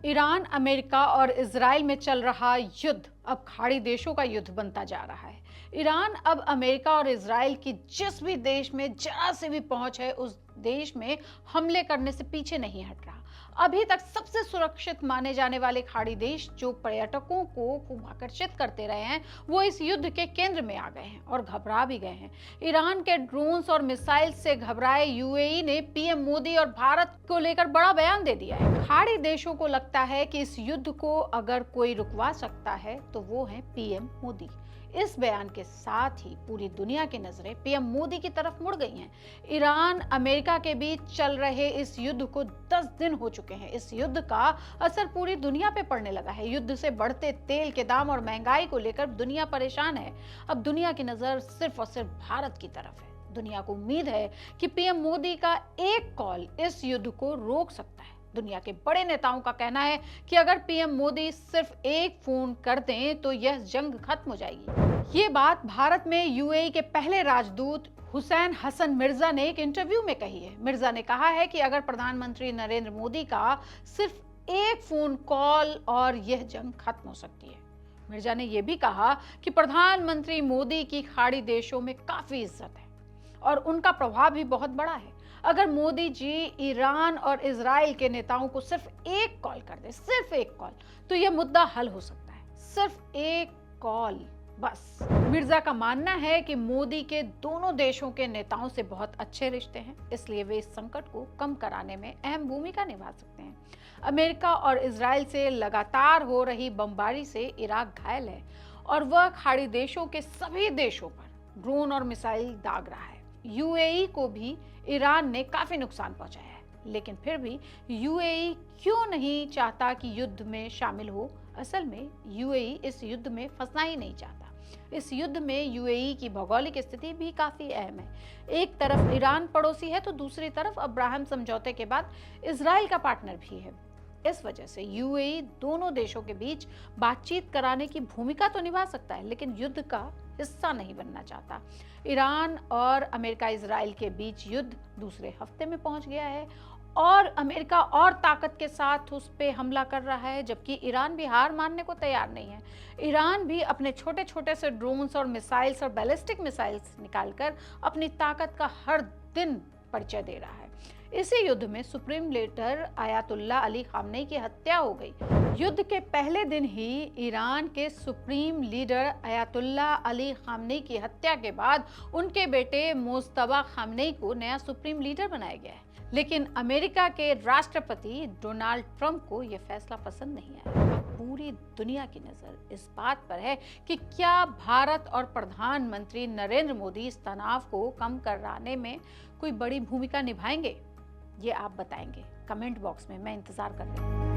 Iran, America और Israel में चल रहा युद्ध अब खाड़ी देशों का युद्ध बनता जा रहा है। ईरान अब अमेरिका और इजराइल की जिस भी देश में जरा से भी पहुंच है, उस देश में हमले करने से पीछे नहीं हट रहा। अभी तक सबसे सुरक्षित माने जाने वाले खाड़ी देश जो पर्यटकों को खूब आकर्षित करते रहे हैं, वो इस युद्ध के केंद्र में आ गए हैं और घबरा भी गए हैं। ईरान के ड्रोन्स और मिसाइल से घबराए यूएई ने पीएम मोदी और भारत को लेकर बड़ा बयान दे दिया है। खाड़ी देशों को लगता है कि इस युद्ध को अगर कोई रुकवा सकता है तो वो है पीएम मोदी। इस बयान के साथ ही पूरी दुनिया की नजरें पीएम मोदी की तरफ मुड़ गई हैं। ईरान अमेरिका के बीच चल रहे इस युद्ध को 10 दिन हो चुके हैं। इस युद्ध का असर पूरी दुनिया पे पड़ने लगा है। युद्ध से बढ़ते तेल के दाम और महंगाई को लेकर दुनिया परेशान है। अब दुनिया की नजर सिर्फ और सिर्फ भारत की तरफ है। दुनिया को उम्मीद है कि पीएम मोदी का एक कॉल इस युद्ध को रोक सकता है। दुनिया के बड़े नेताओं का कहना है कि अगर पीएम मोदी सिर्फ एक फोन कर दें तो यह जंग खत्म हो जाएगी। ये बात भारत में यूएई के पहले राजदूत हुसैन हसन मिर्जा ने एक इंटरव्यू में कही है। मिर्जा ने कहा है कि अगर प्रधानमंत्री नरेंद्र मोदी का सिर्फ एक फोन कॉल और यह जंग खत्म हो सकती है। मिर्जा ने यह भी कहा कि प्रधानमंत्री मोदी की खाड़ी देशों में काफी इज्जत है और उनका प्रभाव भी बहुत बड़ा है। अगर मोदी जी ईरान और इजराइल के नेताओं को सिर्फ एक कॉल कर दे, सिर्फ एक कॉल, तो यह मुद्दा हल हो सकता है। सिर्फ एक कॉल बस। मिर्जा का मानना है कि मोदी के दोनों देशों के नेताओं से बहुत अच्छे रिश्ते हैं, इसलिए वे इस संकट को कम कराने में अहम भूमिका निभा सकते हैं। अमेरिका और इजराइल से लगातार हो रही बमबारी से इराक घायल है और वह खाड़ी देशों के सभी देशों पर ड्रोन और मिसाइल दाग रहा है। यूएई को भी ईरान ने काफी नुकसान पहुंचाया है, लेकिन फिर भी यूएई क्यों नहीं चाहता कि युद्ध में शामिल हो? असल में यूएई इस युद्ध में फंसना ही नहीं चाहता। इस युद्ध में यूएई की भौगोलिक स्थिति भी काफी अहम है। एक तरफ ईरान पड़ोसी है तो दूसरी तरफ अब्राहम समझौते के बाद इजराइल का पार्टनर भी है। इस वजह से यूएई दोनों देशों के बीच बातचीत कराने की भूमिका तो निभा सकता है, लेकिन युद्ध का हिस्सा नहीं बनना चाहता। ईरान और अमेरिका इजराइल के बीच युद्ध दूसरे हफ्ते में पहुंच गया है और अमेरिका और ताकत के साथ उस पे हमला कर रहा है, जबकि ईरान भी हार मानने को तैयार नहीं है। ईरान भी अपने छोटे छोटे से ड्रोन्स और मिसाइल्स और बैलिस्टिक मिसाइल्स निकालकर अपनी ताकत का हर दिन परिचय दे रहा है। इसी युद्ध में supreme leader Ayatollah Ali Khamenei की हत्या हो गई। युद्ध के पहले दिन ही ईरान के supreme leader Ayatollah Ali Khamenei की हत्या के बाद उनके बेटे मुज्तबा खामनेई को नया सुप्रीम लीडर बनाया गया है। लेकिन अमेरिका के राष्ट्रपति डोनाल्ड ट्रंप को यह फैसला पसंद नहीं आया। पूरी दुनिया की नजर इस बात पर है कि क्या भारत और प्रधानमंत्री नरेंद्र मोदी इस तनाव को कम कराने में कोई बड़ी भूमिका निभाएंगे? ये आप बताएंगे कमेंट बॉक्स में। मैं इंतजार कर रही हूँ।